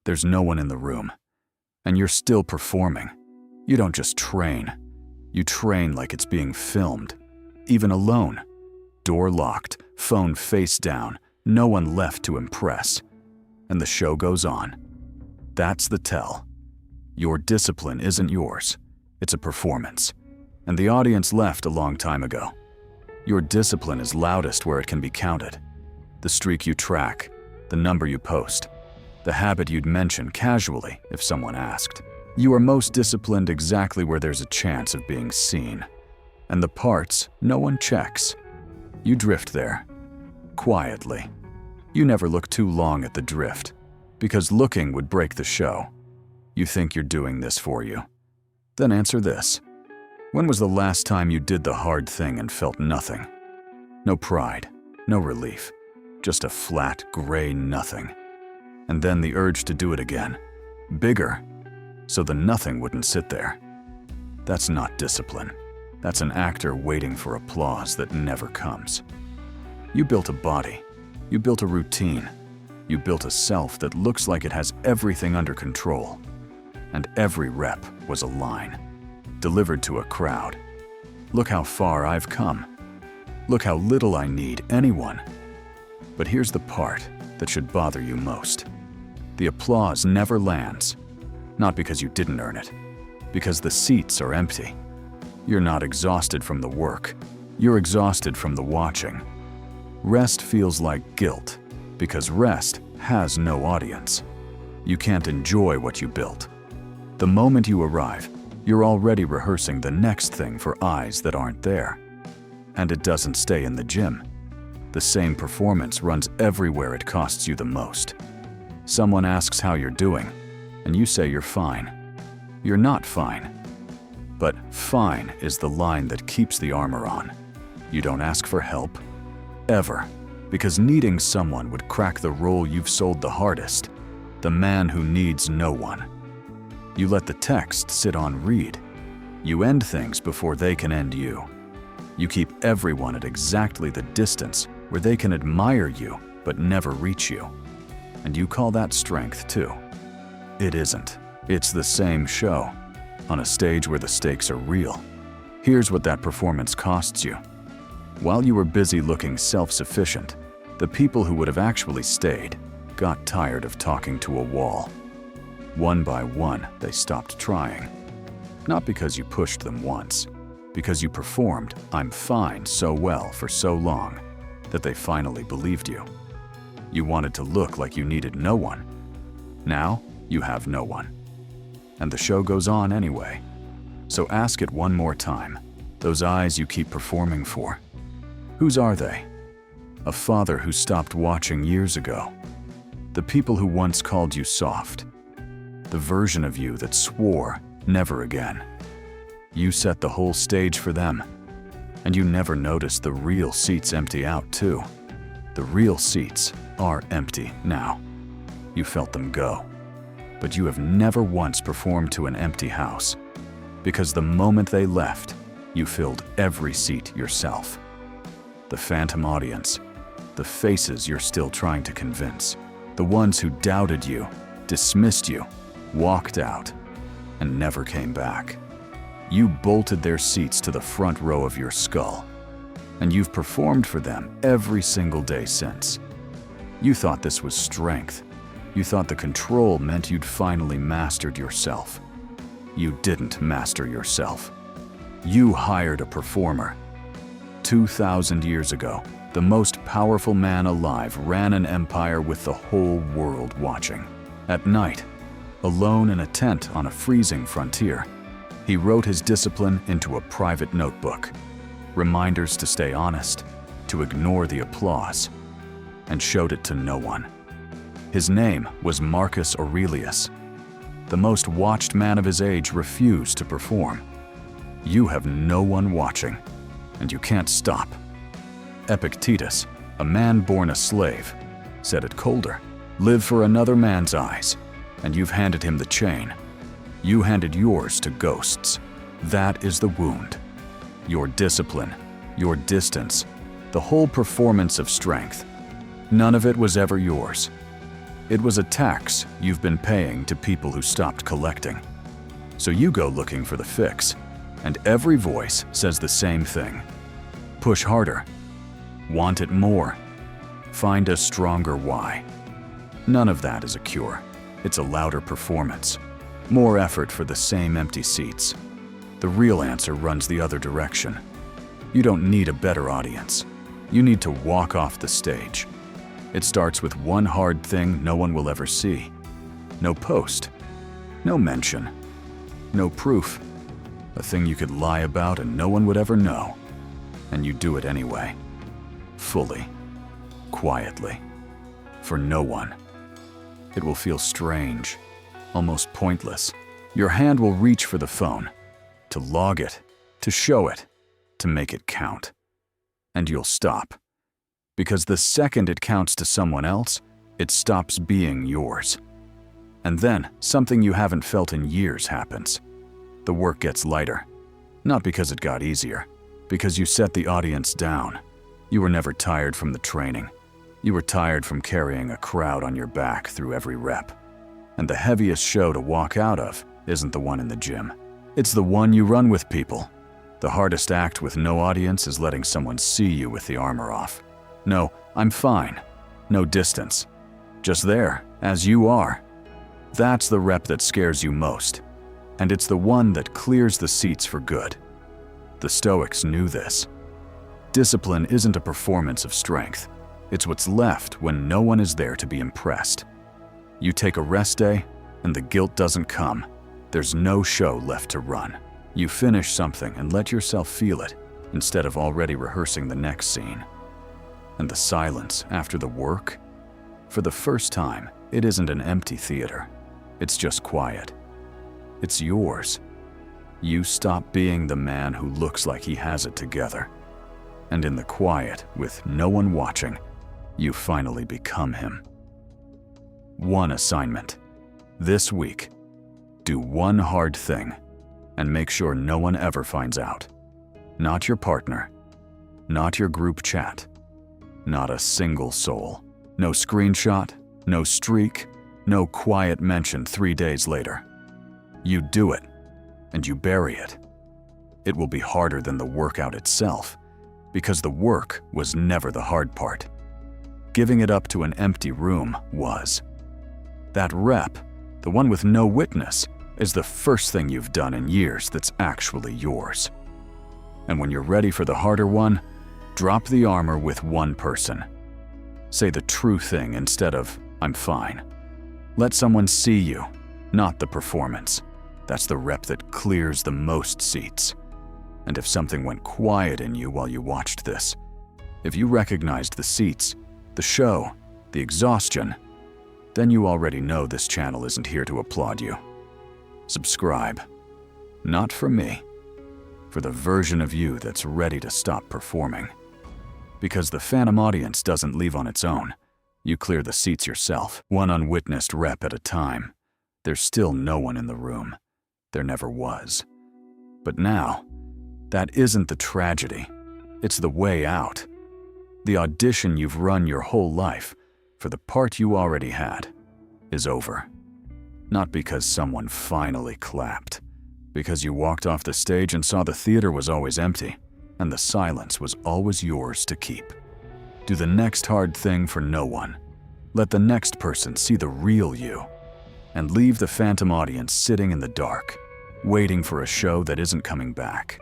There's no one in the room. And you're still performing. You don't just train. You train like it's being filmed. Even alone. Door locked, phone face down, no one left to impress. And the show goes on. That's the tell. Your discipline isn't yours. It's a performance. And the audience left a long time ago. Your discipline is loudest where it can be counted. The streak you track, the number you post, the habit you'd mention casually if someone asked. You are most disciplined exactly where there's a chance of being seen. And the parts no one checks. You drift there, quietly. You never look too long at the drift, because looking would break the show. You think you're doing this for you. Then answer this. When was the last time you did the hard thing and felt nothing? No pride, no relief, just a flat, gray nothing. And then the urge to do it again, bigger, so the nothing wouldn't sit there. That's not discipline. That's an actor waiting for applause that never comes. You built a body. You built a routine. You built a self that looks like it has everything under control. And every rep was a line, delivered to a crowd. Look how far I've come. Look how little I need anyone. But here's the part that should bother you most. The applause never lands. Not because you didn't earn it, because the seats are empty. You're not exhausted from the work. You're exhausted from the watching. Rest feels like guilt, because rest has no audience. You can't enjoy what you built. The moment you arrive, you're already rehearsing the next thing for eyes that aren't there. And it doesn't stay in the gym. The same performance runs everywhere it costs you the most. Someone asks how you're doing, and you say you're fine. You're not fine. But fine is the line that keeps the armor on. You don't ask for help, ever, because needing someone would crack the role you've sold the hardest, the man who needs no one. You let the text sit on read. You end things before they can end you. You keep everyone at exactly the distance where they can admire you but never reach you. And you call that strength too. It isn't. It's the same show, on a stage where the stakes are real. Here's what that performance costs you. While you were busy looking self-sufficient, the people who would have actually stayed got tired of talking to a wall. One by one, they stopped trying. Not because you pushed them once, because you performed "I'm fine" so well for so long that they finally believed you. You wanted to look like you needed no one. Now, you have no one. And the show goes on anyway. So ask it one more time. Those eyes you keep performing for. Whose are they? A father who stopped watching years ago. The people who once called you soft. The version of you that swore never again. You set the whole stage for them. And you never noticed the real seats empty out too. The real seats are empty now. You felt them go. But you have never once performed to an empty house, because the moment they left, you filled every seat yourself. The phantom audience, the faces you're still trying to convince, the ones who doubted you, dismissed you, walked out, and never came back. You bolted their seats to the front row of your skull, and you've performed for them every single day since. You thought this was strength. You thought the control meant you'd finally mastered yourself. You didn't master yourself. You hired a performer. 2,000 years ago, the most powerful man alive ran an empire with the whole world watching. At night, alone in a tent on a freezing frontier, he wrote his discipline into a private notebook. Reminders to stay honest, to ignore the applause, and showed it to no one. His name was Marcus Aurelius. The most watched man of his age refused to perform. You have no one watching, and you can't stop. Epictetus, a man born a slave, said it colder. Live for another man's eyes, and you've handed him the chain. You handed yours to ghosts. That is the wound. Your discipline, your distance, the whole performance of strength. None of it was ever yours. It was a tax you've been paying to people who stopped collecting. So you go looking for the fix, and every voice says the same thing. Push harder. Want it more. Find a stronger why. None of that is a cure. It's a louder performance. More effort for the same empty seats. The real answer runs the other direction. You don't need a better audience. You need to walk off the stage. It starts with one hard thing no one will ever see. No post. No mention. No proof. A thing you could lie about and no one would ever know. And you do it anyway. Fully. Quietly. For no one. It will feel strange. Almost pointless. Your hand will reach for the phone. To log it. To show it. To make it count. And you'll stop. Because the second it counts to someone else, it stops being yours. And then, something you haven't felt in years happens. The work gets lighter. Not because it got easier. Because you set the audience down. You were never tired from the training. You were tired from carrying a crowd on your back through every rep. And the heaviest show to walk out of isn't the one in the gym. It's the one you run with people. The hardest act with no audience is letting someone see you with the armor off. No, I'm fine. No distance. Just there, as you are. That's the rep that scares you most. And it's the one that clears the seats for good. The Stoics knew this. Discipline isn't a performance of strength. It's what's left when no one is there to be impressed. You take a rest day, and the guilt doesn't come. There's no show left to run. You finish something and let yourself feel it, instead of already rehearsing the next scene. And the silence after the work? For the first time, it isn't an empty theater. It's just quiet. It's yours. You stop being the man who looks like he has it together. And in the quiet, with no one watching, you finally become him. One assignment. This week, do one hard thing, and make sure no one ever finds out. Not your partner. Not your group chat. Not a single soul. No screenshot, no streak, no quiet mention 3 days later. You do it, and you bury it. It will be harder than the workout itself, because the work was never the hard part. Giving it up to an empty room was. That rep, the one with no witness, is the first thing you've done in years that's actually yours. And when you're ready for the harder one, drop the armor with one person. Say the true thing instead of, "I'm fine." Let someone see you, not the performance. That's the rep that clears the most seats. And if something went quiet in you while you watched this, if you recognized the seats, the show, the exhaustion, then you already know this channel isn't here to applaud you. Subscribe. Not for me. For the version of you that's ready to stop performing. Because the phantom audience doesn't leave on its own. You clear the seats yourself, one unwitnessed rep at a time. There's still no one in the room. There never was. But now, that isn't the tragedy. It's the way out. The audition you've run your whole life, for the part you already had, is over. Not because someone finally clapped. Because you walked off the stage and saw the theater was always empty, and the silence was always yours to keep. Do the next hard thing for no one. Let the next person see the real you. And leave the phantom audience sitting in the dark, waiting for a show that isn't coming back.